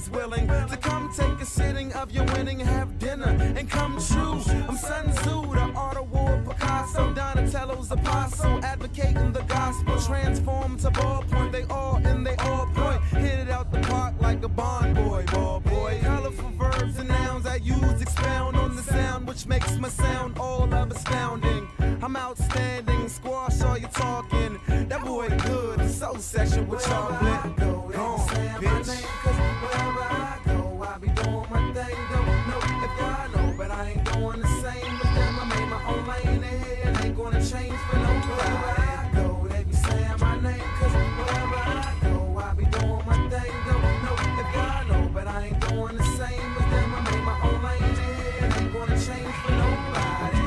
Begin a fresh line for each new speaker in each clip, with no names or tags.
always willing to come take a sitting of your winning, have dinner, and come true. I'm Sun Tzu, the art of war, Picasso, Donatello's apostle, advocating the gospel, transform to ballpoint. They all point, hit it out the park like a Bond boy, ball boy. Colorful verbs and nouns I use, expound on the sound, which makes my sound all of astounding. I'm outstanding, squash all you talking. That boy good, so session with chocolate. Go on, bitch. Cause wherever I go, I be doing my thing. Don't know if y'all know, but I ain't doing the same. But them, I made my own lane ahead, and ain't gonna change for nobody. Wherever I go, they be saying my name. Cause wherever I go, I be doing my thing. Don't know if y'all know, but I ain't doing the same. But them, I made my own lane ahead, and ain't gonna change for nobody.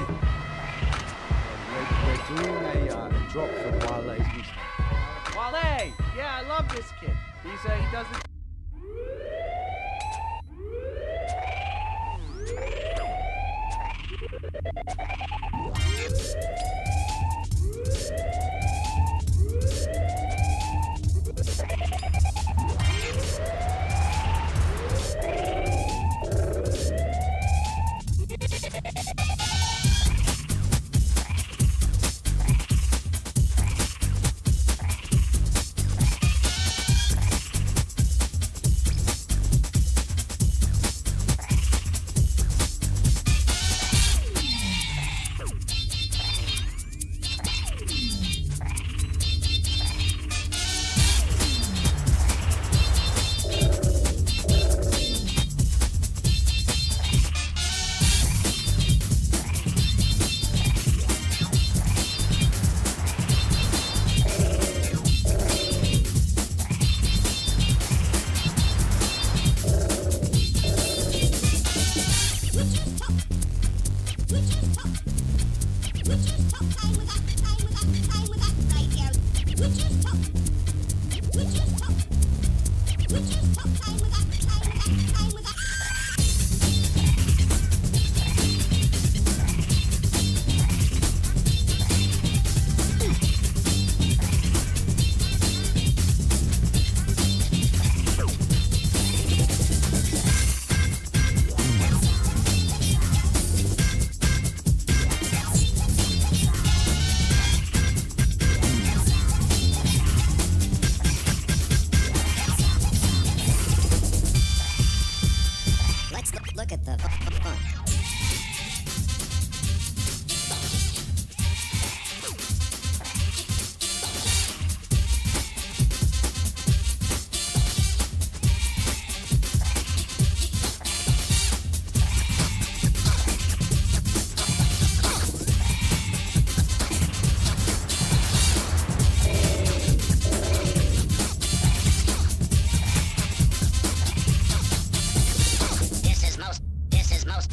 We're doing a drop for Wale's music.
Wale! Yeah, I love this kid. He does the...
Look at the fun. This is most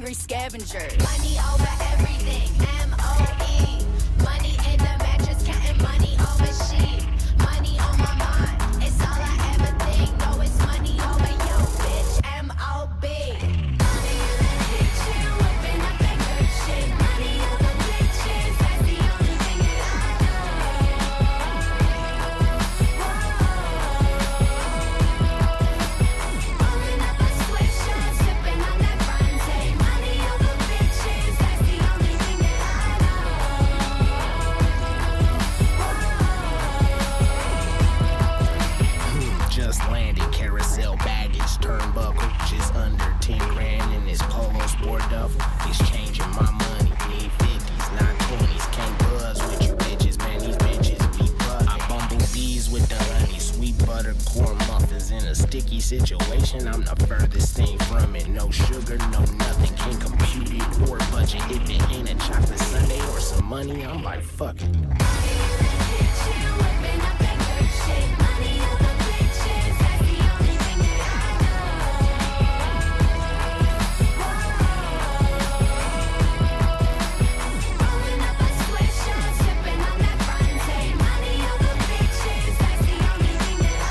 hungry scavengers. Money over everything, M-O-E. Money in the mattress, counting money over sheet. Money on my mind, it's all I ever think. No, it's money over yo, bitch, M-O-B. Money in the kitchen, whipping up that good shit. Money over bitches, that's the only thing that I know. Rolling up a swisher, sipping on that Bronte. Money over bitches, that's the only thing that I know.
Just landed, carousel baggage, turnbuckle, just under 10 grand in this polo sport duffel. Exchanging my money, need 50s, not 20s. Can't buzz with you bitches, man, these bitches be bugging. I bumble bees with the honey, sweet butter corn muffins. In a sticky situation, I'm the furthest thing from it. No sugar, no nothing, can't compute it or budget. If it ain't a chocolate sundae or some money, I'm like, fuck it.
Whipping up that good shit. Money over bitches, that's the only thing that I know. Rolling up a swisher, sipping on that Bronte. Money over bitches, that's the only thing that I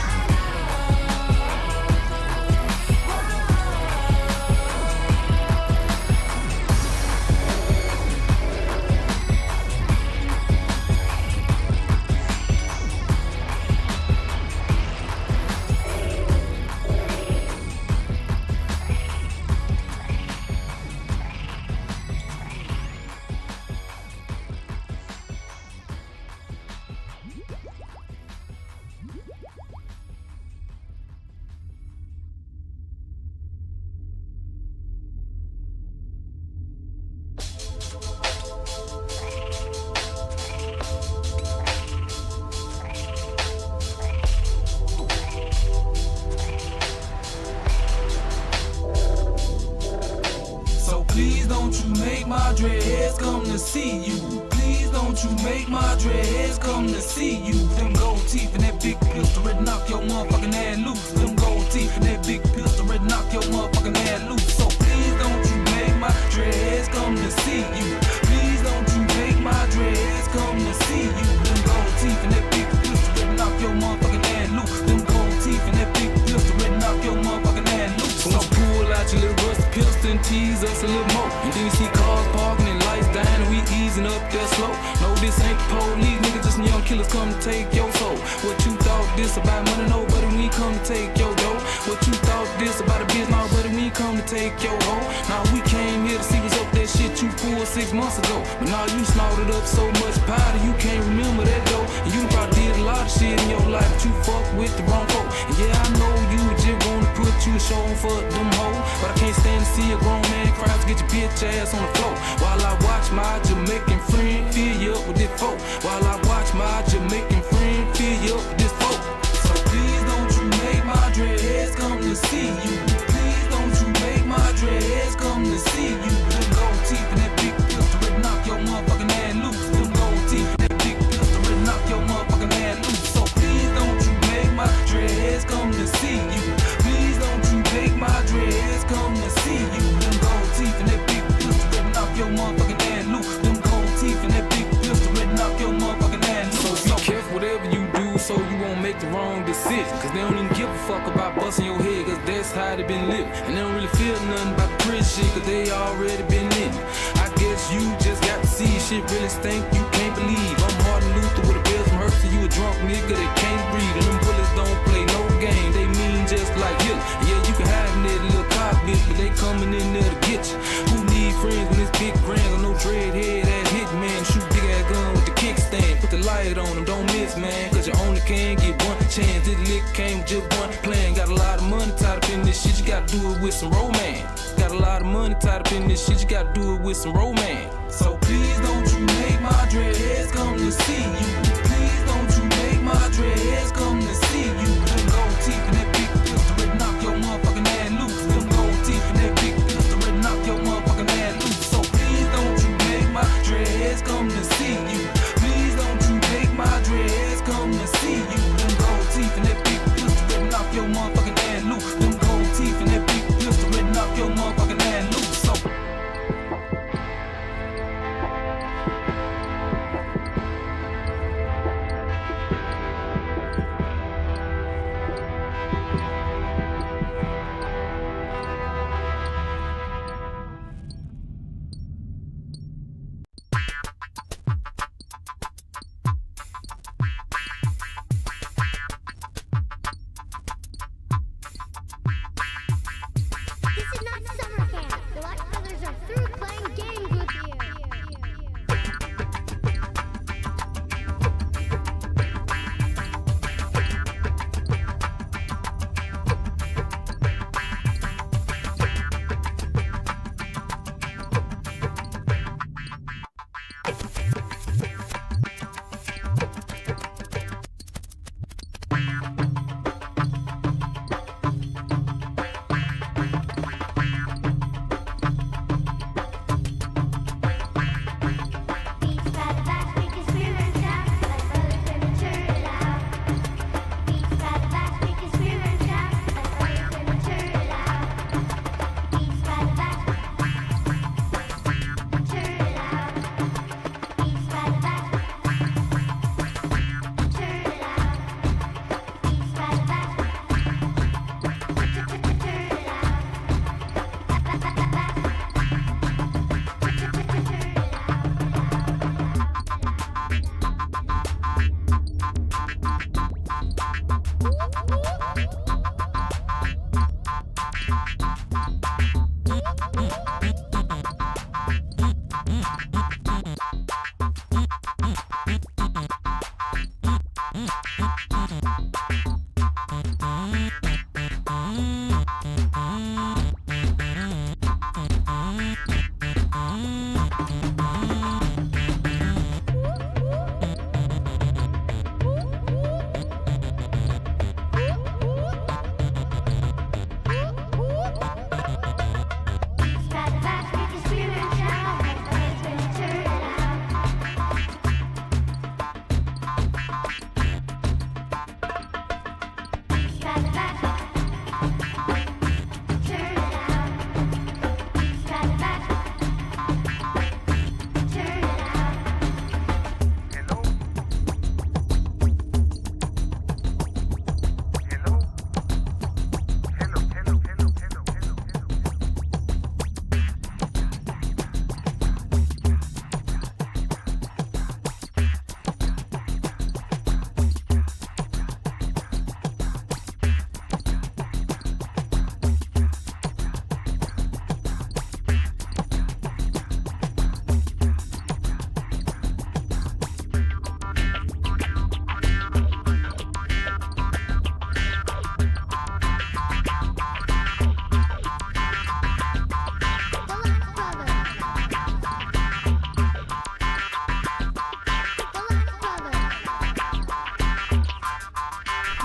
So please don't you make my dreads come to see you. Please don't you make my dreads come to see you. Them gold teeth and that big pistol ready to knock your motherfucking ass loose. Them gold teeth and that big pistol ready to knock your motherfucking ass loose. So please don't you make my dreads come to see you. Please don't you make my dreads come to see you. Them gold teeth and that big pistol ready to knock your motherfucking ass loose. Them gold teeth and that big pistol ready to knock your motherfucking ass loose. So pull out your little rusty pistol and tease us a little more. And then you see cars parking and lights dying and we easing up there slow. No, this ain't the police, nigga, just some young killers come to take your soul. What you thought this about money, no, but we come to take your dough. What you thought this about a business, no, but we come to take your hoe. Now we came here to see what's up that shit you pulled 6 months ago. But now you slaughtered up so much powder, you can't remember that though. And you probably did a lot of shit in your life, but you fucked with the wrong folk. And yeah, I know you just wanna put you a show on for them hoes, but I can't stand to see a grown man cry to get your bitch ass on the floor. While I watch my Jamaican friend fill you up with this folk. While I watch my Jamaican friend fill you up with this folk. So please don't you make my dreads come to see you. Please don't you make my dreads come to see you. Them gold teeth and that big pistol ready to knock your motherfucking ass loose. Them gold teeth and that big pistol ready to knock your motherfucking ass loose. So please don't you make my dreads come to see you. Please don't you make my dreads come to see you. Them gold teeth and that big pistol ready to knock your motherfucking ass loose. Them gold teeth and that big pistol ready to knock your motherfucking ass loose. So be careful whatever you do so you won't make the wrong decision. Cause they don't even give a fuck about busting your head, cause that's how they been living. And they don't really feel nothing about the pretty shit, cause they already been in it. I guess you just got to see shit really stink, you can't believe. I'm Martin Luther with a bell from Hearst, and you a drunk nigga that can't breathe. And them bullets don't play no game, they mean just like Hitler. And yeah, you can hide in that little car bitch, but they coming in there to get you. Who need friends when it's big brands on no dreadhead ass hitman? Shoot big ass gun with the kickstand, put the light on them, don't miss man, cause you only can get one chance. This lick came with just one plan. Got a lot of money tied up in this shit, you gotta do it with some romance. Got a lot of money tied up in this shit, you gotta do it with some romance. So please don't you make my dreads come to see you. Please don't you make my dreads come to see you. Them gold teeth and that big pistol ready to knock your motherfucking ass loose. Them gold teeth and that big pistol ready to knock your motherfucking ass loose. So please don't you make my dreads come to see you. Please don't you make my dreads come to see you. Them gold teeth and that big pistol ready to knock your motherfucking ass loose. Them gold teeth and that big pistol ready to knock your motherfucking ass loose. So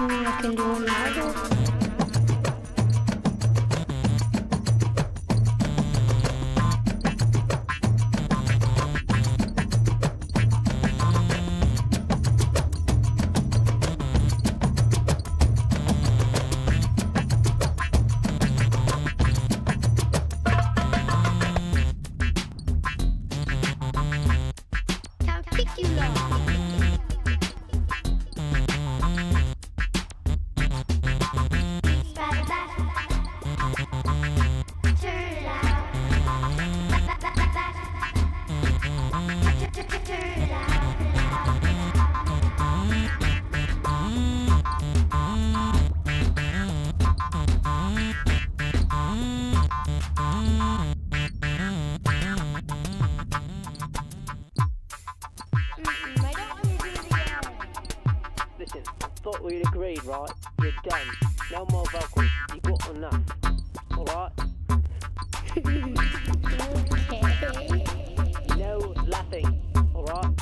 I can do another.
Listen, thought we'd agreed, right? You're done. No more vocals. You got enough. Alright?
Okay.
No laughing. Alright?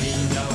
みんな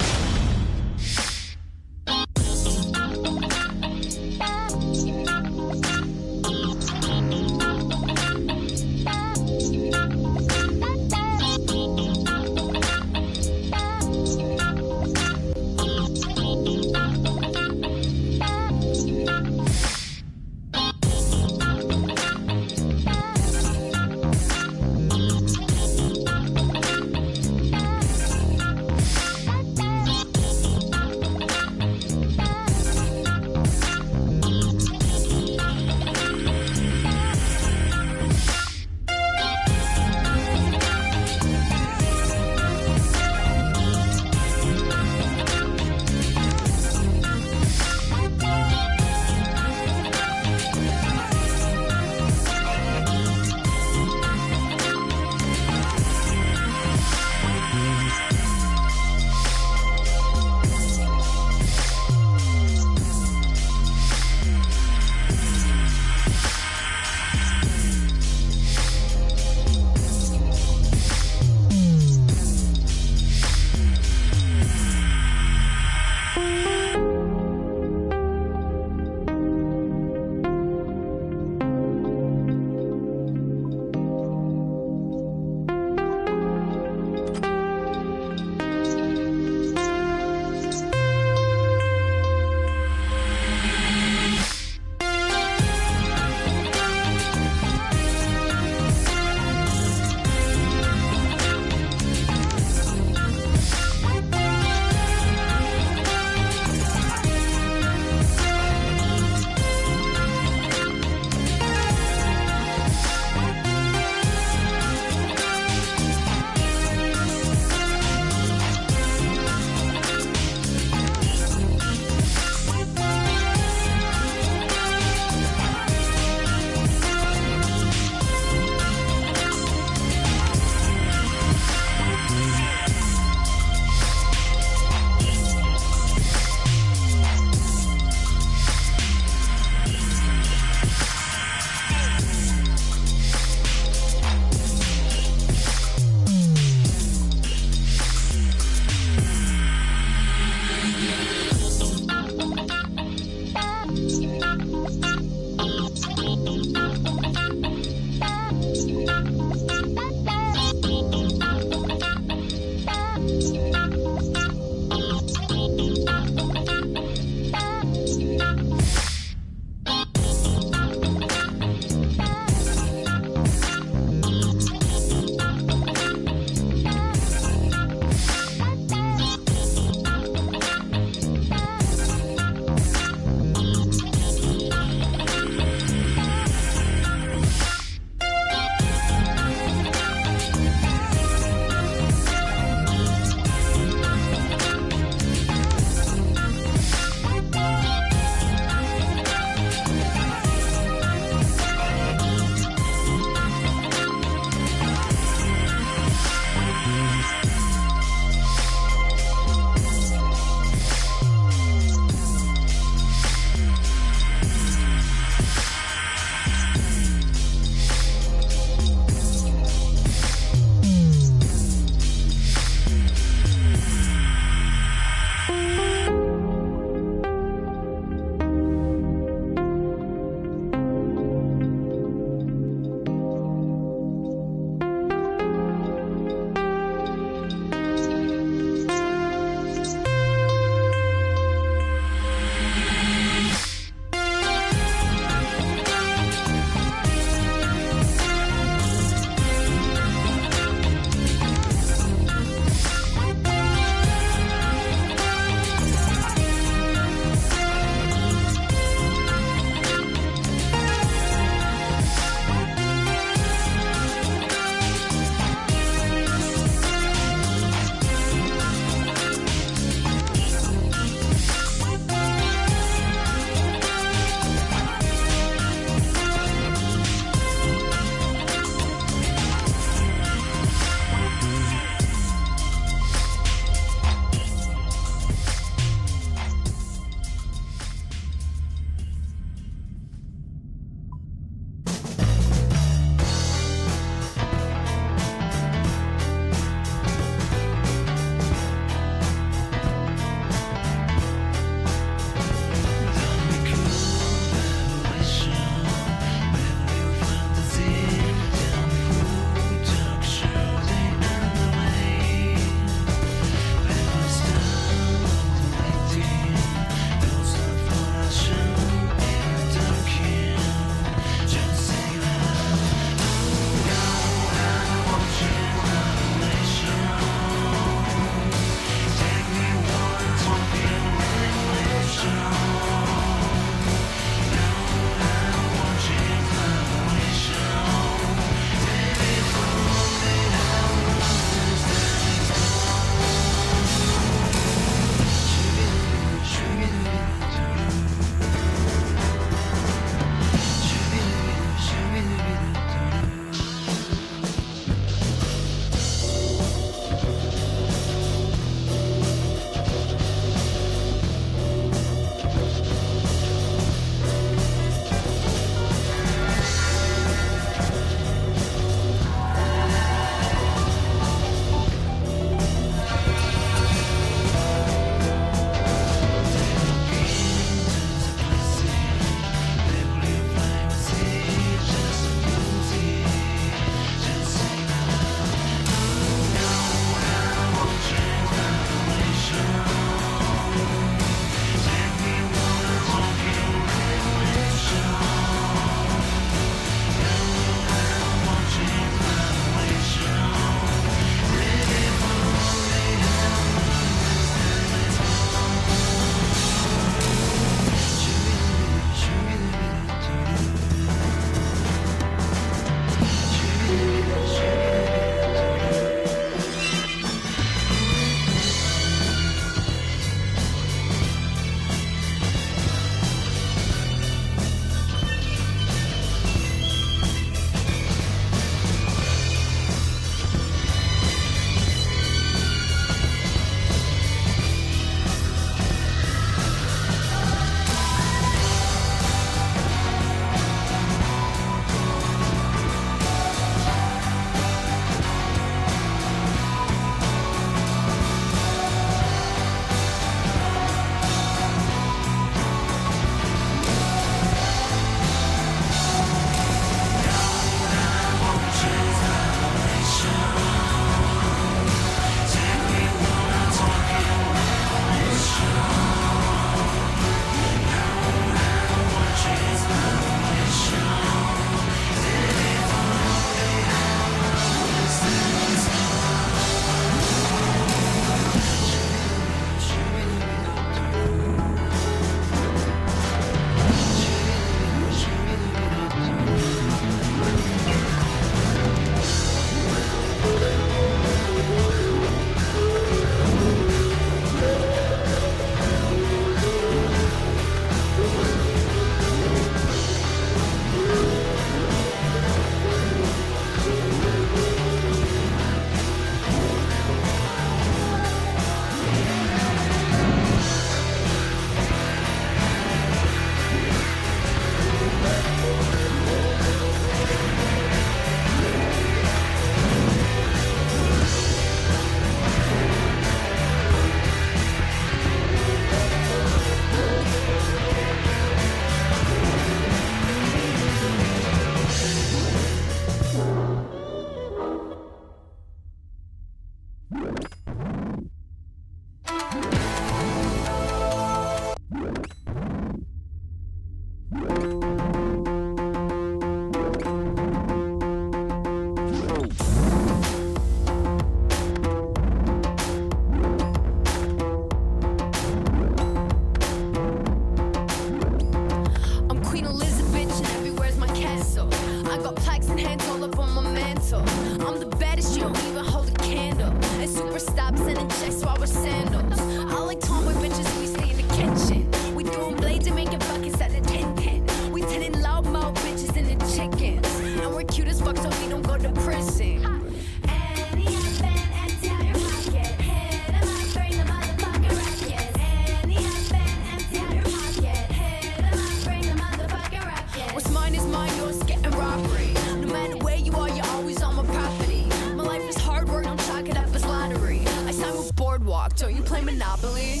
Don't you play Monopoly?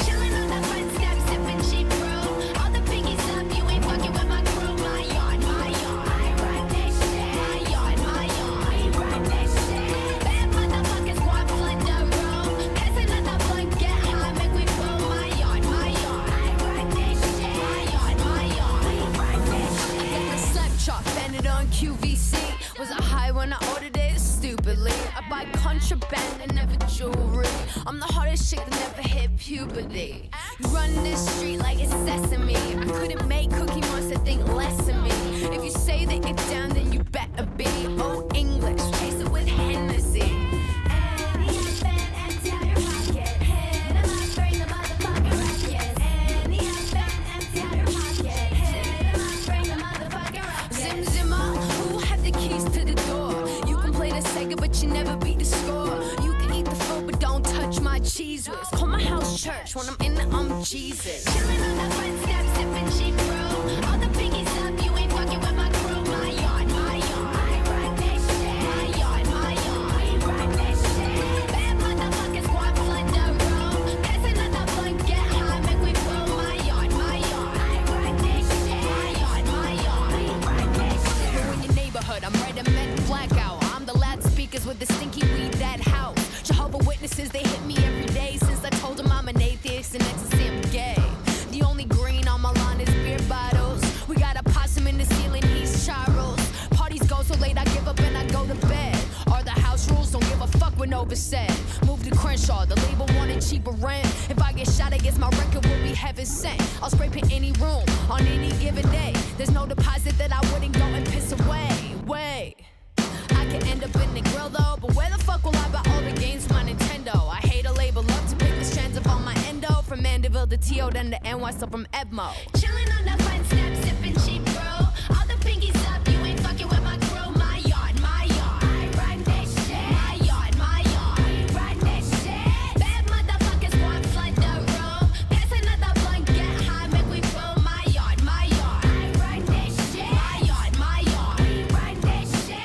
Chillin' on the front step, sippin' cheap brew. All the pinkies up, you ain't fucking with my crew. My yard, my yard. I run this shit. My yard, my yard. I run this shit. Bad motherfuckers want flood the room. Pass another blunt, get high, make we blow. My yard, my yard. I run this shit. My yard, my yard. I run this shit. I got the slap chop, banded on QVC. Was I high when I ordered it? Stupidly. I buy contraband and never jewelry. I'm the hardest chick that never hit puberty. You run this street like it's sesame. I couldn't make Cookie Monster think less of me. If you say that you're down, then you better be. Old English, chase it with Hennessy. Zim Zimmer, who have the keys to the door? You can play the Sega, but you never beat the score. You can eat the food, but don't touch my cheese whiz. Call my house church when I'm in the Jesus. Chillin' on the front step, sippin' cheap brew. All the pinkies up, you ain't fucking with my crew. My yard, my yard. I run this shit. My yard, my yard. I run this shit. Bad motherfuckers want flood the room. Pass another blunt, get high, make we blow. My yard, my yard. I run this shit. My yard, my yard. I run this shit. We're in your neighborhood, I'm red and met blackout. I'm the loudspeakers with the stinky weed that house. Jehovah Witnesses, they hit me every day since I told them I'm an atheist and ecstasy I'm gay. The only green on my lawn is beer bottles. We got a possum in the ceiling, he's Charles. Parties go so late, I give up and I go to bed. Are the house rules, don't give a fuck what Nova said. Move to Crenshaw, the label wanted cheaper rent. If I get shot, I guess my record will be heaven sent. I'll spray paint any room on any given day. There's no deposit that I wouldn't go and piss away. Wait. I could end up in the grill though, but where the fuck will I buy all the games for my Nintendo? I hate a label up to pick the strands up on my endo. From Mandeville to T.O. then to NY, so from Edmo. Chillin' on the front step, sippin' cheap brew. All the pinkies up, you ain't fucking with my crew. My yard, my yard. I run this shit. My yard, my yard. I run this shit. Bad motherfuckers want flood the room. Pass another blunt, get high, make we blow. My yard, my yard. I run this shit. My yard, my yard. I run this shit.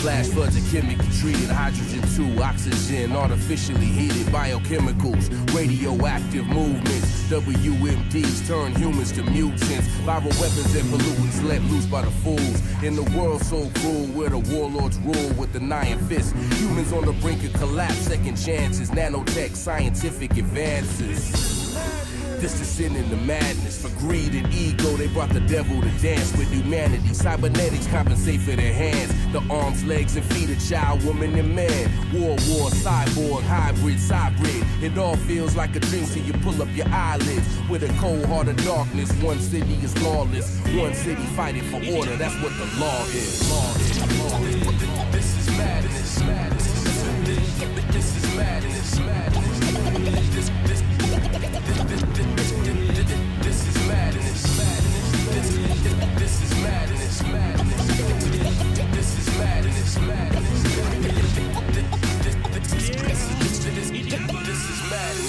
Flash floods are chemically treated, hydrogen 2, oxygen, artificially heated, biochemicals, radioactive movements, WMDs turn humans to mutants, viral weapons and pollutants let loose by the fools. In the world so cruel, where the warlords rule with the iron fist, humans on the brink of collapse, second chances, nanotech, scientific advances. This is sin and the madness. For greed and ego, they brought the devil to dance with humanity. Cybernetics compensate for their hands, the arms, legs, and feet of child, woman, and man. War, cyborg, hybrid. It all feels like a dream till you pull up your eyelids. With a cold heart of darkness, one city is lawless. One city fighting for order, that's what the law is. This is madness. This is madness. This is madness. This is madness. This is madness.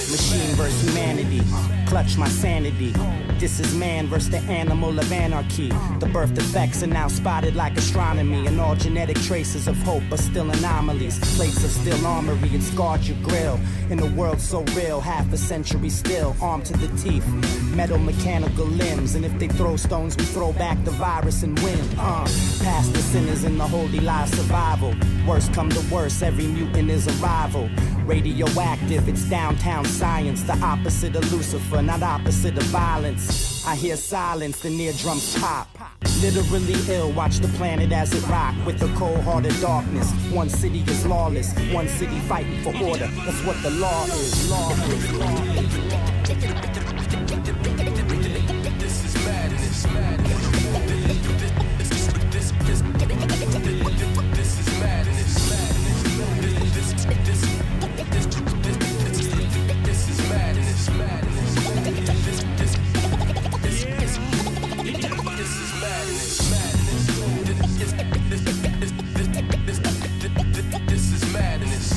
Machine versus humanity, clutch my sanity. This is man versus the animal of anarchy. The birth defects are now spotted like astronomy, and all genetic traces of hope are still anomalies. Plates of steel armory and scarred your grill. In a world so real, half a century still, armed to the teeth, metal mechanical limbs. And if they throw stones, we throw back the virus and win. Past the sinners in the holy lie of survival. Worst come to worst, every mutant is a rival. Radioactive, it's downtown science, the opposite of Lucifer, not opposite of violence. I hear silence, the near drums pop. Literally ill, watch the planet as it rock with a cold hearted darkness. One city is lawless, one city fighting for order. That's what the law is.
This is madness. This is madness.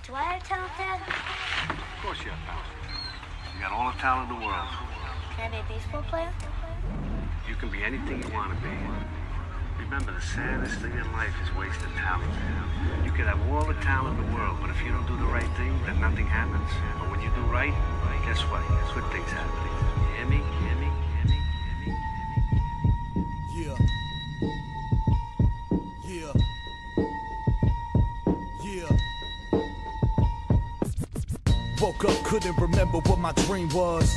Do I have talent, Dad?
Of course you have talent. You got all the talent in the world.
Can I be a baseball player?
You can be anything you want to be. Remember, the saddest thing in life is wasted talent. You can have all the talent in the world, but if you don't do the right thing, then nothing happens. But when you do right, guess what? Good things happen. You hear me? You hear me? You hear me?
Yeah. Woke up, couldn't remember what my dream was,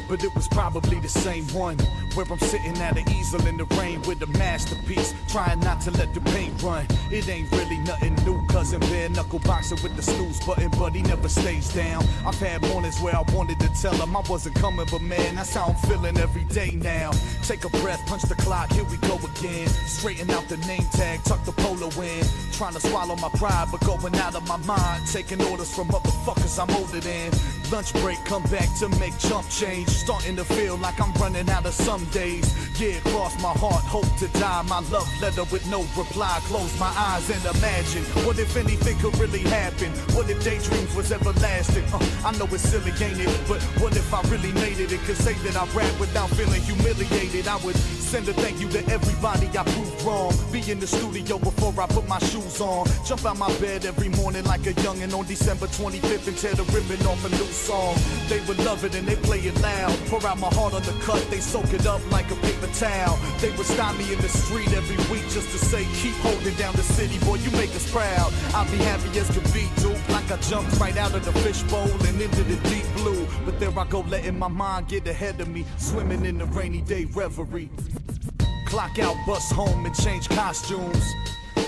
but it was probably the same one, where I'm sitting at an easel in the rain with a masterpiece, trying not to let the paint run. It ain't really nothing new, cousin bare knuckle boxer with the snooze button, but he never stays down. I've had mornings where I wanted to tell him I wasn't coming, but man, that's how I'm feeling every day now. Take a breath, punch the clock, here we go again. Straighten out the name tag, tuck the polo in. Trying to swallow my pride, but going out of my mind. Taking orders from motherfuckers I'm older than. Lunch break, come back to make chump change. Starting to feel like I'm running out of some days. Yeah, cross my heart, hope to die. My love letter with no reply. Close my eyes and imagine what if anything could really happen. What if daydreams was everlasting? I know it's silly, ain't it? But what if I really made it? It could say that I rap without feeling humiliated. I would send a thank you to everybody I proved wrong. Be in the studio before I put my shoes on. Jump out my bed every morning like a youngin' on December 25th and tear the ribbon off a new song. They would love it and they play it loud. Pour out my heart on the cut, they soak it up like a paper towel. They would stop me in the street every week just to say, keep holding down the city, boy, you make us proud. I'll be happy as could be, dude, like I jumped right out of the fishbowl and into the deep blue. But there I go, letting my mind get ahead of me, swimming in the rainy day reverie. Clock out, bus home and change costumes.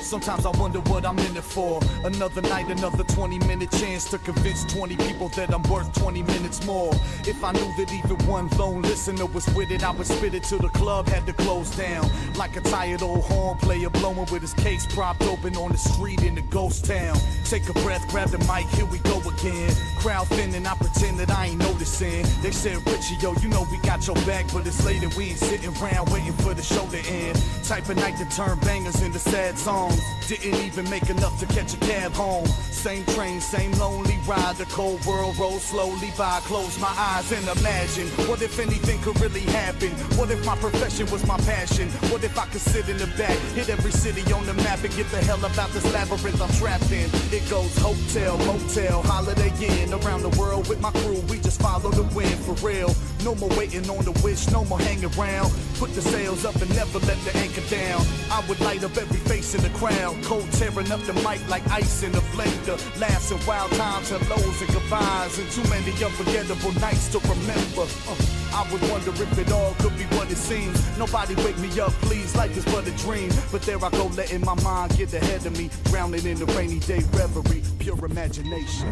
Sometimes I wonder what I'm in it for. Another night, another 20-minute chance to convince 20 people that I'm worth 20 minutes more. If I knew that even one lone listener was with it, I would spit it till the club had to close down. Like a tired old horn player blowing with his case propped open on the street in the ghost town. Take a breath, grab the mic, here we go again. Crowd thinning, I pretend that I ain't noticing. They said, Richie, yo, you know we got your back, but it's late and we ain't sitting around waiting for the show to end. Type of night to turn bangers into sad songs. Didn't even make enough to catch a cab home. Same train, same lonely ride. The cold world rolls slowly by. Close my eyes and imagine what if anything could really happen. What if my profession was my passion? What if I could sit in the back, hit every city on the map and get the hell about this labyrinth I'm trapped in? It goes hotel, motel, Holiday Inn. Around the world with my crew, we just follow the wind for real. No more waiting on the wish, no more hanging around. Put the sails up and never let the anchor down. I would light up every face in the crowd. Cold tearing up the mic like ice in a blender. Laughs and wild times and lows and goodbyes. And too many unforgettable nights to remember. I would wonder if it all could be what it seems. Nobody wake me up, please, life is but a dream. But there I go, letting my mind get ahead of me. Drowning in the rainy day reverie, pure imagination.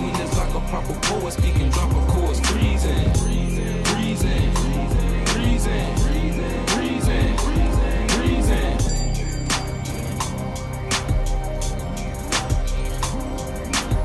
when it's like a proper poet speaking, drop a chorus, freezing, freezing, freezing, freezing, freezing, freezing.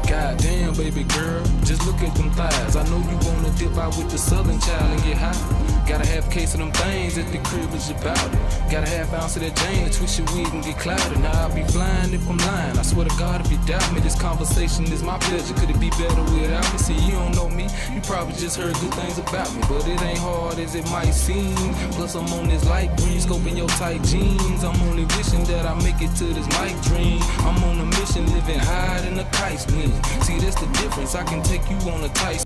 Goddamn, baby girl, just look at them thighs. I know you wanna dip out with the southern child and get high. Gotta have a case of them things at the crib is about it. Got a half ounce of that Jane to twist your wig and get clouded. Now I'll be flying if I'm lying. I swear to God, if you doubt me, this conversation is my pleasure. Could it be better without me? See, you don't know me. You probably just heard good things about me, but it ain't hard as it might seem. Plus I'm on this light green, scoping your tight jeans. I'm only wishing that I make it to this mic dream. I'm on a mission, living high in the kite wing. See, that's the difference. I can take you on a tight.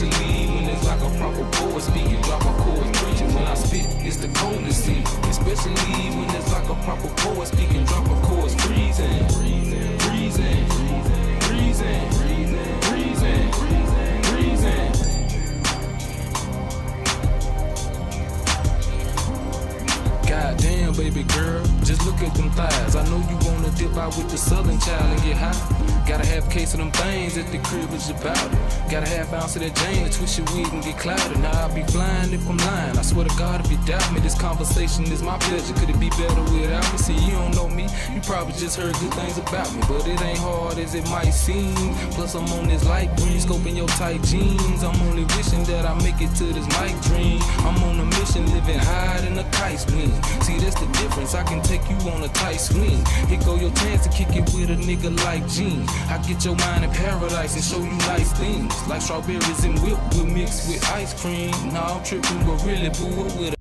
Especially when it's like a proper poet speaking, drop a chord preaching. When I spit, it's the coldest season. Especially when it's like a proper poet speaking, drop a chord freezing, freezing, freezing, freezing, freezing, freezing. Goddamn, baby girl, just look at them thighs. I know you wanna dip out with the southern child and get high. Gotta have a case of them things at the crib is about it. Got a half ounce of that Jane to twist your wig and get clouded. Now I'll be flying if I'm lying. I swear to God, if you doubt me, this conversation is my pleasure. Could it be better without me? See, you don't know me. You probably just heard good things about me, but it ain't hard as it might seem. Plus I'm on this light green, scoping your tight jeans. I'm only wishing that I make it to this mic dream. I'm on a mission, living high in a kite swing. See, that's the difference. I can take you on a tight swing. Here go your chance to kick it with a nigga like Gene. I get your mind in paradise and show you nice things. Like strawberries and whipped with mixed with ice cream. Nah, I'm tripping, but really boo up with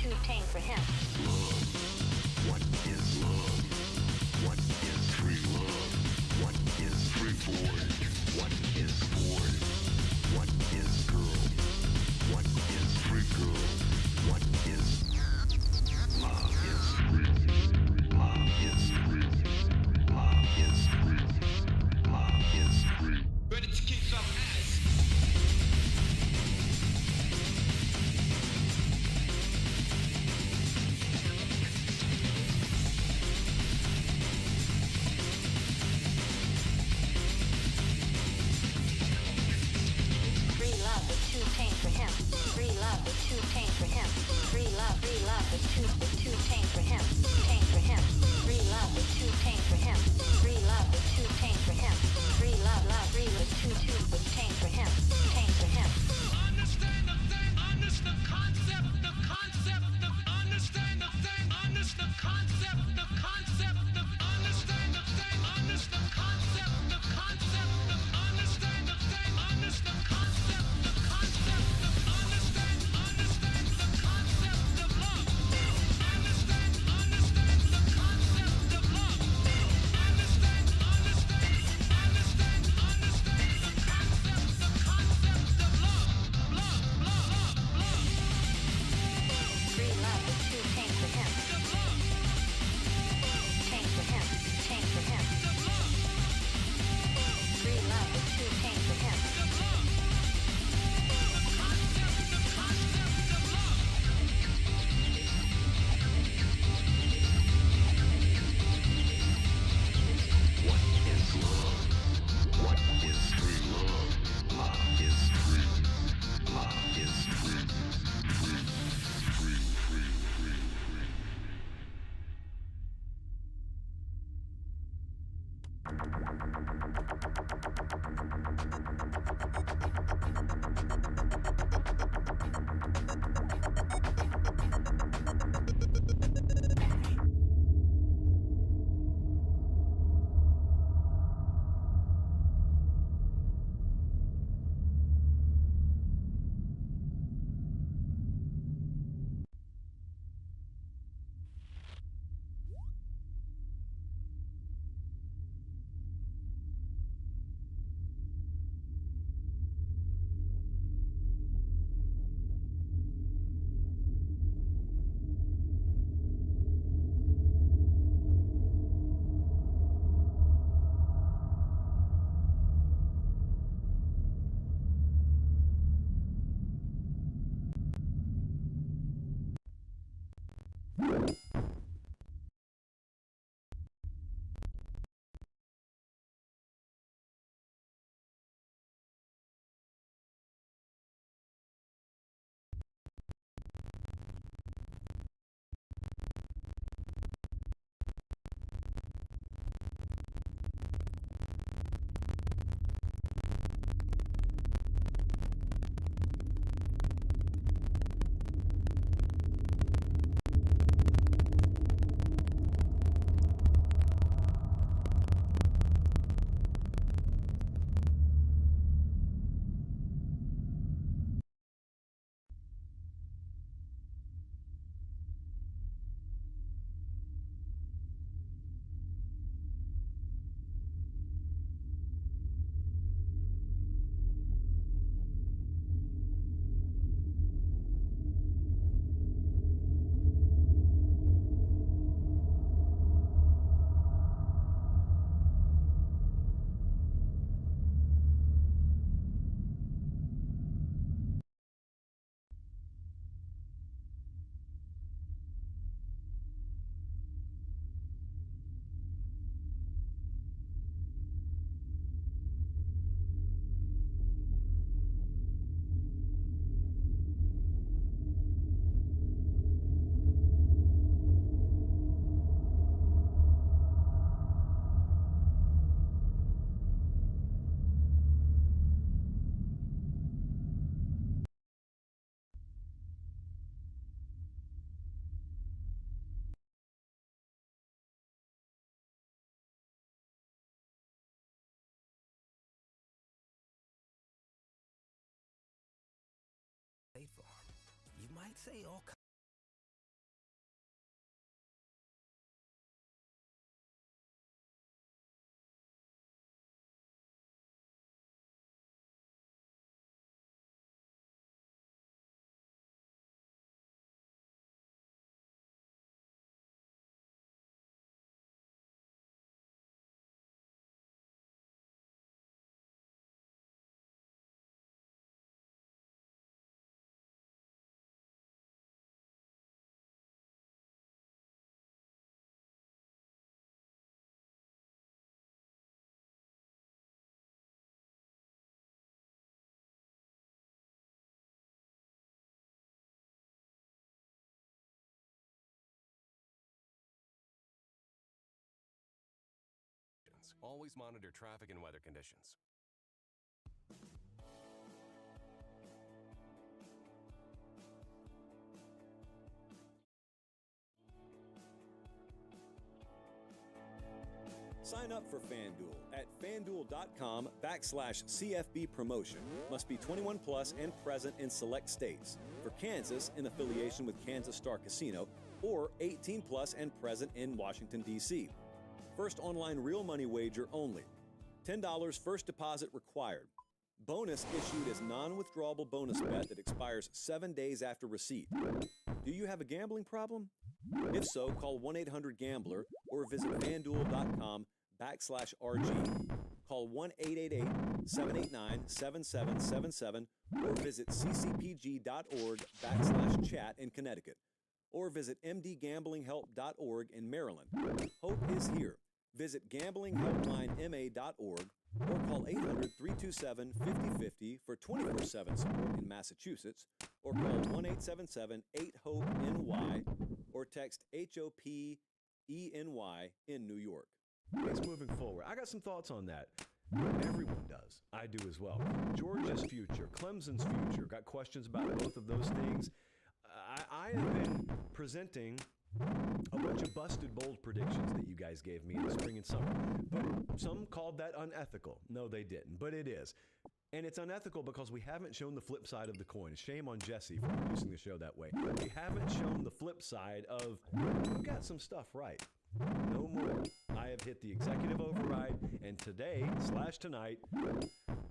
too tame for him.
What is love? What is free love? What is free boy? What is boy? What is girl? What is free girl? What is love is free. Love is free. Love is free. Love is free.
Ready to kick some ass.
Free love is too tame for him. Free love is too tame for him. Free love is too tame for him. Tame for him. Free love is too tame for him. Free love is too tame for him. Free love is too tame for him. Tame for him.
Understand the thing, understand the concept, understand the thing, understand the concept, understand the concept, understand the thing, understand the concept, understand the thing, understand the concept, understand the concept of love. Understand the concept of love. Understand the concept of love. Love.
Free love is too tame for him. Tame for him. Tame for him. Free love is too tame for him.
What is love? What is free love? Love is free. Love is free. Free.
You might say all restrictions. Always monitor traffic and weather conditions.
Sign up for FanDuel at fanduel.com/CFB promotion. Must be 21 plus and present in select states. For Kansas, in affiliation with Kansas Star Casino, or 18 plus and present in Washington, D.C. First online real money wager only. $10 first deposit required. Bonus issued as non-withdrawable bonus bet that expires 7 days after receipt. Do you have a gambling problem? If so, call 1-800-GAMBLER or visit fanduel.com/RG. Call 1-888-789-7777 or visit ccpg.org/chat in Connecticut. Or visit mdgamblinghelp.org in Maryland. Hope is here. Visit gamblinghelplinema.org or call 800-327-5050 for 24/7 support in Massachusetts, or call 1-877-8-HOPE-NY or text HOPENY in New York.
It's moving forward. I got some thoughts on that. Everyone does. I do as well. Georgia's future, Clemson's future. Got questions about both of those things. I have been presenting a bunch of busted bold predictions that you guys gave me in the spring and summer. But some called that unethical. No, they didn't, but it is. And it's unethical because we haven't shown the flip side of the coin. Shame on Jesse for producing the show that way. We haven't shown the flip side of who got some stuff right. No more. I have hit the executive override, and today/tonight,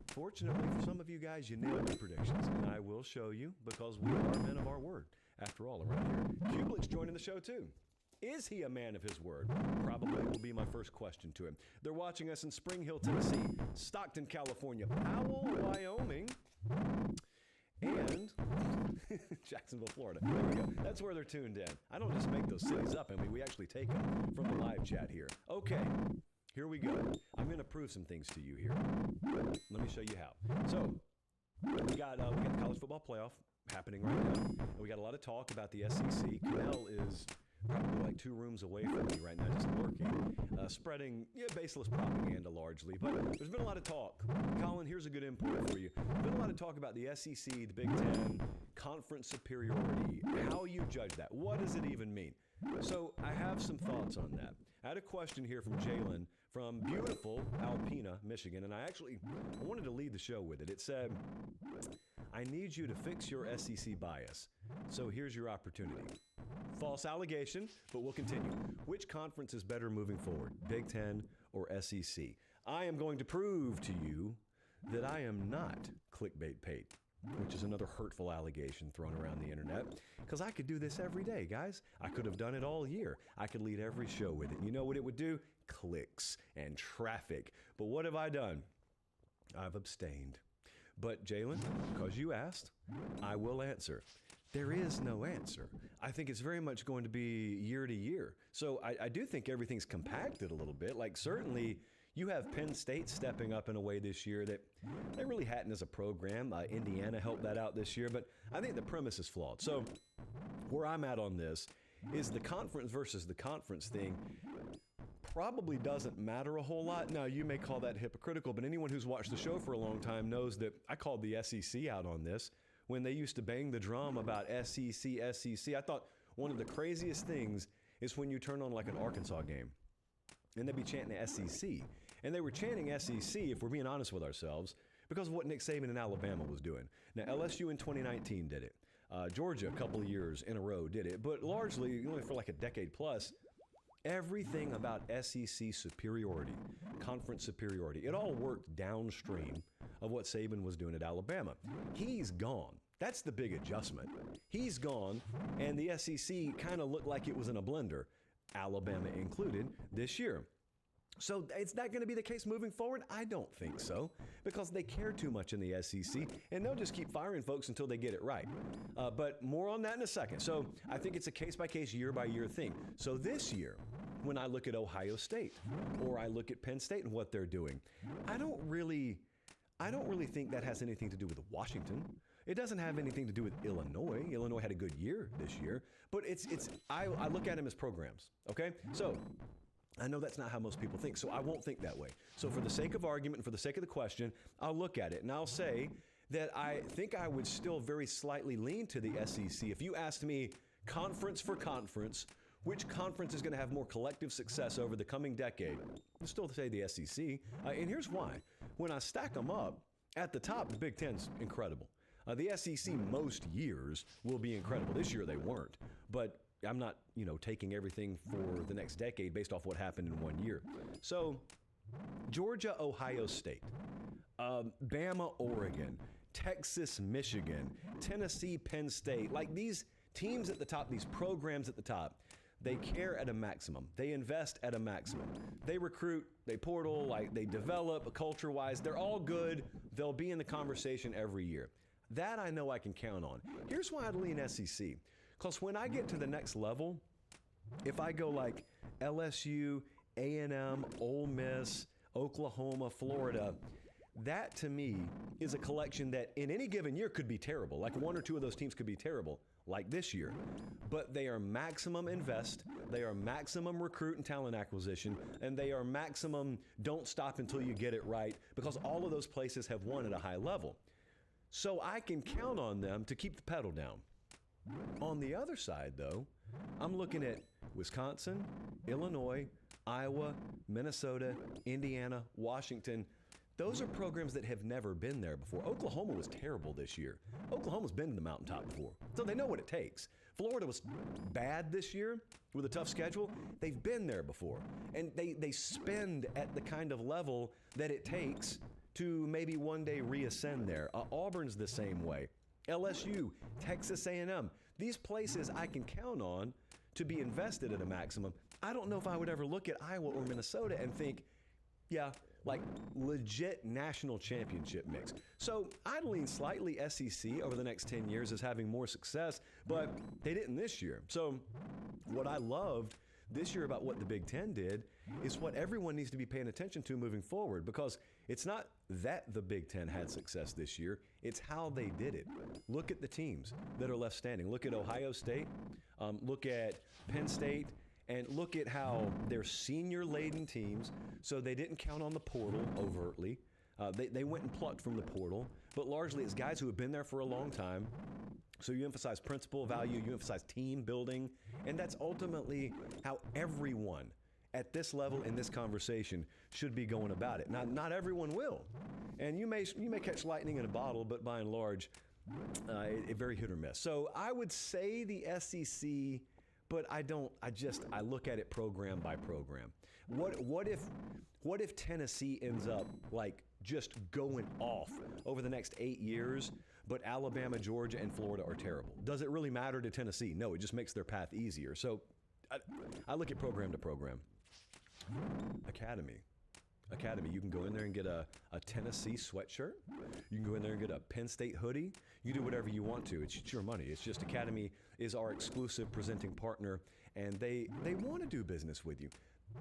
fortunately for some of you guys, you nailed the predictions. And I will show you, because we are men of our word, after all, around here. Kublik's joining the show too. Is he a man of his word? Probably will be my first question to him. They're watching us in Spring Hill, Tennessee, Stockton, California, Powell, Wyoming, and Jacksonville, Florida. There we go. That's where they're tuned in. I don't just make those cities up, I mean, we actually take them from the live chat here. Okay, here we go. I'm going to prove some things to you here. Let me show you how. So, we got the college football playoff happening right now, and we got a lot of talk about the SEC. Cannell is probably like 2 rooms away from me right now, just lurking, spreading baseless propaganda largely. But there's been a lot of talk. Colin, here's a good input for you. There's been a lot of talk about the SEC, the Big Ten, conference superiority, how you judge that. What does it even mean? So I have some thoughts on that. I had a question here from Jalen from beautiful Alpena, Michigan, and I wanted to lead the show with it. It said, I need you to fix your SEC bias. So here's your opportunity. False allegation, but we'll continue. Which conference is better moving forward, Big Ten or SEC? I am going to prove to you that I am not clickbait paid, which is another hurtful allegation thrown around the internet, because I could do this every day, guys. I could have done it all year. I could lead every show with it. You know what it would do? Clicks and traffic. But what have I done? I've abstained. But Jalen, because you asked, I will answer. There is no answer. I think it's very much going to be year to year. So I do think everything's compacted a little bit. Like, certainly you have Penn State stepping up in a way this year that they really hadn't as a program. Indiana helped that out this year, but I think the premise is flawed. So where I'm at on this is the conference versus the conference thing probably doesn't matter a whole lot. Now, you may call that hypocritical, but anyone who's watched the show for a long time knows that I called the SEC out on this. When they used to bang the drum about SEC, I thought one of the craziest things is when you turn on like an Arkansas game and they'd be chanting SEC. And they were chanting SEC, if we're being honest with ourselves, because of what Nick Saban in Alabama was doing. Now, LSU in 2019 did it. Georgia a couple of years in a row did it. But largely, only for like a decade plus, everything about SEC superiority, conference superiority, it all worked downstream of what Saban was doing at Alabama. He's gone. That's the big adjustment. He's gone, and the SEC kind of looked like it was in a blender, Alabama included, this year. So is that going to be the case moving forward? I don't think so, because they care too much in the SEC, and they'll just keep firing folks until they get it right. But more on that in a second. So I think it's a case-by-case, year-by-year thing. So this year, when I look at Ohio State, or I look at Penn State and what they're doing, I don't really think that has anything to do with Washington. It doesn't have anything to do with Illinois. Illinois had a good year this year, but I look at them as programs, okay? So I know that's not how most people think, so I won't think that way. So for the sake of argument and for the sake of the question, I'll look at it and I'll say that I think I would still very slightly lean to the SEC. If you asked me conference for conference, which conference is going to have more collective success over the coming decade, I'll still say the SEC. And here's why. When I stack them up, at the top, the Big Ten's incredible. The SEC most years will be incredible. This year they weren't. But I'm not, taking everything for the next decade based off what happened in 1 year. So, Georgia, Ohio State, Bama, Oregon, Texas, Michigan, Tennessee, Penn State, like these teams at the top, these programs at the top, they care at a maximum. They invest at a maximum. They recruit, they portal, like they develop culture-wise. They're all good. They'll be in the conversation every year. That I know I can count on. Here's why I'd lean SEC. Because when I get to the next level, if I go like LSU, A&M, Ole Miss, Oklahoma, Florida, that to me is a collection that in any given year could be terrible. Like one or two of those teams could be terrible, like this year. But they are maximum invest, they are maximum recruit and talent acquisition, and they are maximum don't stop until you get it right, because all of those places have won at a high level. So I can count on them to keep the pedal down. On the other side, though, I'm looking at Wisconsin, Illinois, Iowa, Minnesota, Indiana, Washington. Those are programs that have never been there before. Oklahoma was terrible this year. Oklahoma's been to the mountaintop before, so they know what it takes. Florida was bad this year with a tough schedule. They've been there before, and they spend at the kind of level that it takes to maybe one day reascend there. Auburn's the same way. LSU, Texas A&M, these places I can count on to be invested at a maximum. I don't know if I would ever look at Iowa or Minnesota and think, yeah, like legit national championship mix. So I'd lean slightly SEC over the next 10 years as having more success, but they didn't this year. So what I loved this year about what the Big Ten did is what everyone needs to be paying attention to moving forward, because it's not that the Big Ten had success this year, it's how they did it. Look at the teams that are left standing. Look at Ohio State, look at Penn State, and look at how they're senior-laden teams, so they didn't count on the portal overtly. They went and plucked from the portal, but largely it's guys who have been there for a long time. So you emphasize principle value, you emphasize team building, and that's ultimately how everyone at this level in this conversation should be going about it. Not everyone will, and you may catch lightning in a bottle, but by and large, it very hit or miss. So I would say the SEC, but I look at it program by program. What if Tennessee ends up like just going off over the next 8 years, but Alabama, Georgia, and Florida are terrible? Does it really matter to Tennessee? No, it just makes their path easier. So I look at program to program. Academy. You can go in there and get a Tennessee sweatshirt. You can go in there and get a Penn State hoodie. You do whatever you want to. It's your money. It's just Academy is our exclusive presenting partner, and they want to do business with you.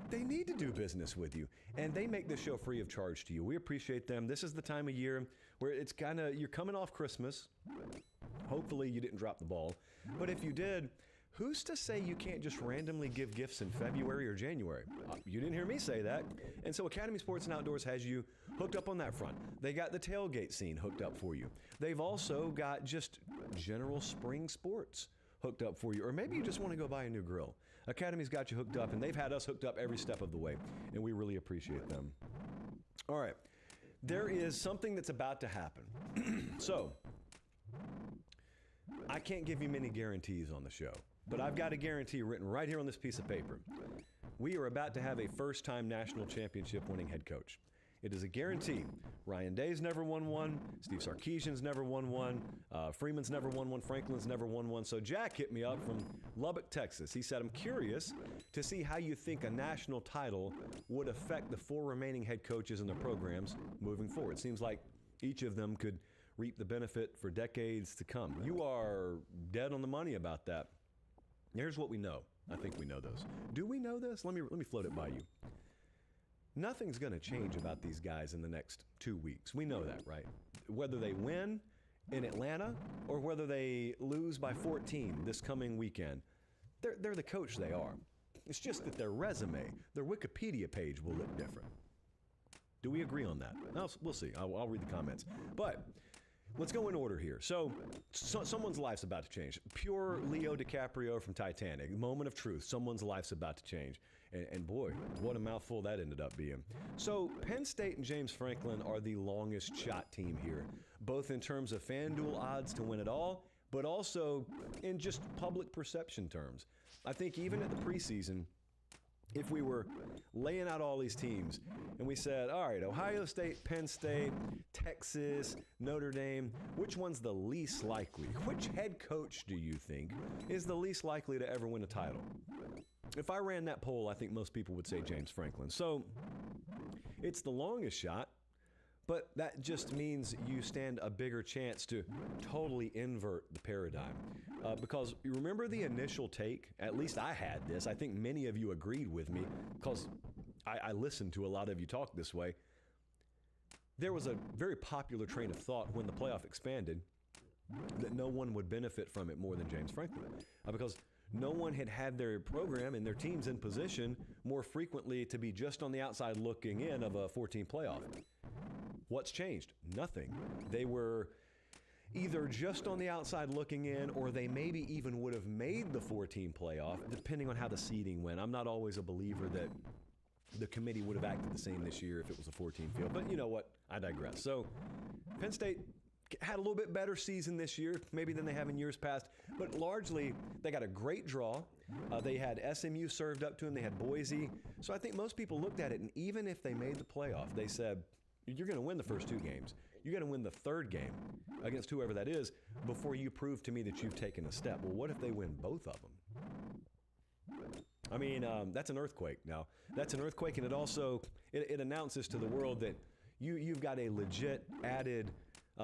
They need to do business with you, and they make this show free of charge to you. We appreciate them. This is the time of year where it's you're coming off Christmas. Hopefully you didn't drop the ball, but if you did, who's to say you can't just randomly give gifts in February or January? You didn't hear me say that. And so Academy Sports and Outdoors has you hooked up on that front. They got the tailgate scene hooked up for you. They've also got just general spring sports hooked up for you. Or maybe you just want to go buy a new grill. Academy's got you hooked up, and they've had us hooked up every step of the way, and we really appreciate them. All right. There is something that's about to happen. So, I can't give you many guarantees on the show, but I've got a guarantee written right here on this piece of paper. We are about to have a first-time national championship winning head coach. It is a guarantee. Ryan Day's never won one. Steve Sarkisian's never won one. Freeman's never won one. Franklin's never won one. So Jack hit me up from Lubbock, Texas. He said, I'm curious to see how you think a national title would affect the 4 remaining head coaches and their programs moving forward. Seems like each of them could reap the benefit for decades to come. You are dead on the money about that. Here's what we know. I think we know those. Do we know this? Let me float it by you. Nothing's going to change about these guys in the next 2 weeks. We know that, right? Whether they win in Atlanta or whether they lose by 14 this coming weekend, they're the coach they are. It's just that their resume, their Wikipedia page will look different. Do we agree on that? We'll see. I'll read the comments. But let's go in order here. So someone's life's about to change. Pure Leo DiCaprio from Titanic. Moment of truth. Someone's life's about to change. And boy, what a mouthful that ended up being. So Penn State and James Franklin are the longest shot team here, both in terms of FanDuel odds to win it all, but also in just public perception terms. I think even at the preseason, if we were laying out all these teams and we said, all right, Ohio State, Penn State, Texas, Notre Dame, which one's the least likely? Which head coach do you think is the least likely to ever win a title? If I ran that poll, I think most people would say James Franklin. So it's the longest shot, but that just means you stand a bigger chance to totally invert the paradigm. Because you remember the initial take, at least I had this, I think many of you agreed with me, because I listened to a lot of you talk this way. There was a very popular train of thought when the playoff expanded that no one would benefit from it more than James Franklin. Because no one had had their program and their teams in position more frequently to be just on the outside looking in of a 14 playoff. What's changed? Nothing. They were either just on the outside looking in, or they maybe even would have made the 14 playoff, depending on how the seeding went. I'm not always a believer that the committee would have acted the same this year if it was a 14 field. But you know what? I digress. So Penn State had a little bit better season this year, maybe than they have in years past, but largely they got a great draw. They had SMU served up to them. They had Boise. So I think most people looked at it, and even if they made the playoff, they said, you're going to win the first two games. You're going to win the third game against whoever that is before you prove to me that you've taken a step. Well, what if they win both of them? I mean, that's an earthquake now. That's an earthquake, and it also, it announces to the world that you've got a legit added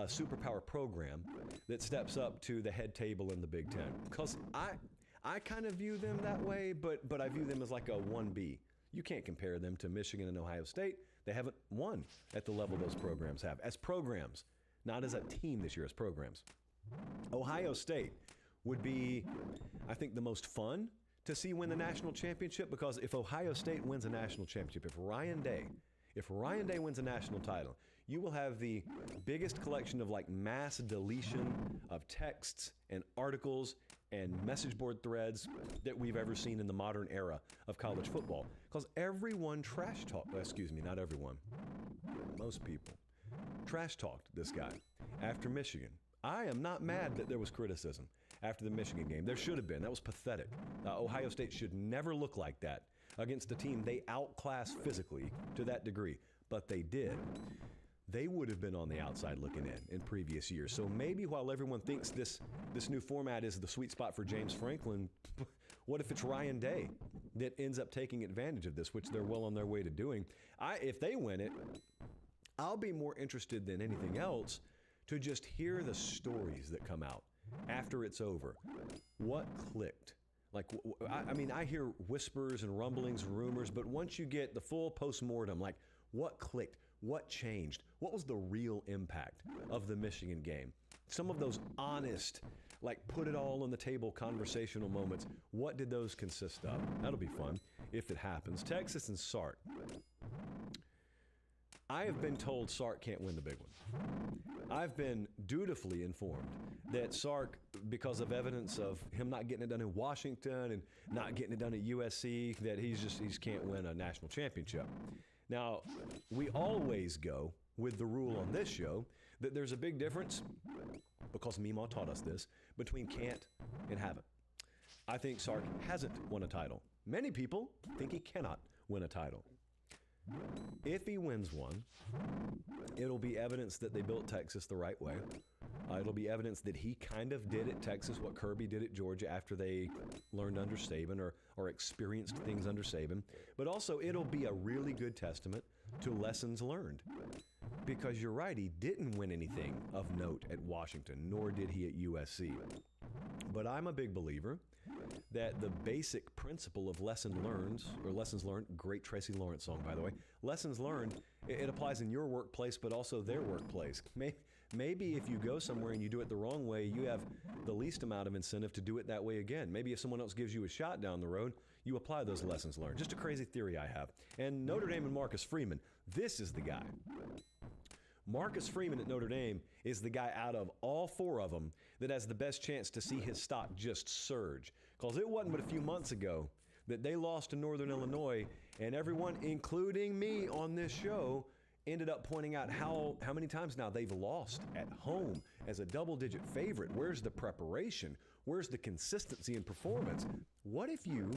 superpower program that steps up to the head table in the Big Ten. Because I kind of view them that way, but I view them as like a 1B. You can't compare them to Michigan and Ohio State. They haven't won at the level those programs have. As programs, not as a team this year, as programs. Ohio State would be, I think, the most fun to see win the national championship, because if Ohio State wins a national championship, if Ryan Day wins a national title, you will have the biggest collection of like mass deletion of texts and articles and message board threads that we've ever seen in the modern era of college football. Because everyone trash talked, not everyone, most people trash talked this guy after Michigan. I am not mad that there was criticism after the Michigan game. There should have been. That was pathetic. Ohio State should never look like that against a team they outclassed physically to that degree, but they did. They would have been on the outside looking in previous years. So maybe while everyone thinks this new format is the sweet spot for James Franklin, what if it's Ryan Day that ends up taking advantage of this, which they're well on their way to doing? If they win it, I'll be more interested than anything else to just hear the stories that come out after it's over. What clicked? Like, I mean, I hear whispers and rumblings and rumors, but once you get the full postmortem, like what clicked? What changed? What was the real impact of the Michigan game? Some of those honest, like put it all on the table conversational moments, what did those consist of? That'll be fun if it happens. Texas and Sark. I have been told Sark can't win the big one. I've been dutifully informed that Sark, because of evidence of him not getting it done in Washington and not getting it done at USC, that he just can't win a national championship. Now, we always go with the rule on this show that there's a big difference, because Meemaw taught us this, between can't and haven't. I think Sark hasn't won a title. Many people think he cannot win a title. If he wins one, it'll be evidence that they built Texas the right way. It'll be evidence that he kind of did at Texas what Kirby did at Georgia after they learned under Saban or experienced things under Saban. But also, it'll be a really good testament to lessons learned. Because you're right, he didn't win anything of note at Washington, nor did he at USC. But I'm a big believer that the basic principle of lessons learned, great Tracy Lawrence song, by the way, lessons learned, it applies in your workplace, but also their workplace. Maybe if you go somewhere and you do it the wrong way, you have the least amount of incentive to do it that way again. Maybe if someone else gives you a shot down the road, you apply those lessons learned. Just a crazy theory I have. And Notre Dame and Marcus Freeman, this is the guy. Marcus Freeman at Notre Dame is the guy out of all four of them that has the best chance to see his stock just surge. Because it wasn't but a few months ago that they lost to Northern Illinois, and everyone, including me on this show, ended up pointing out how many times now they've lost at home as a double-digit favorite. Where's the preparation? Where's the consistency in performance? What if you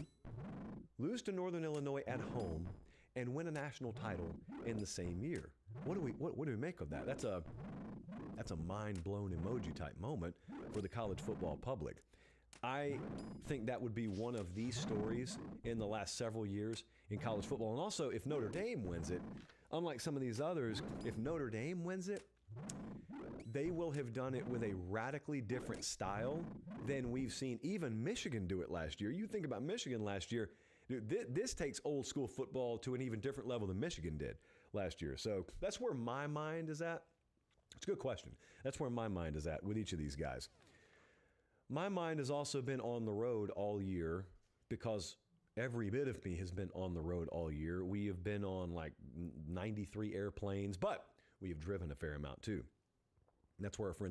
lose to Northern Illinois at home and win a national title in the same year? What do we make of that? That's a mind-blown emoji type moment for the college football public. I think that would be one of these stories in the last several years in college football. And also, if Notre Dame wins it, unlike some of these others, if Notre Dame wins it, they will have done it with a radically different style than we've seen even Michigan do it last year. You think about Michigan last year, dude, this takes old school football to an even different level than Michigan did last year. So that's where my mind is at. It's a good question. That's where my mind is at with each of these guys. My mind has also been on the road all year because every bit of me has been on the road all year. We have been on like 93 airplanes, but we have driven a fair amount too. And that's where our friends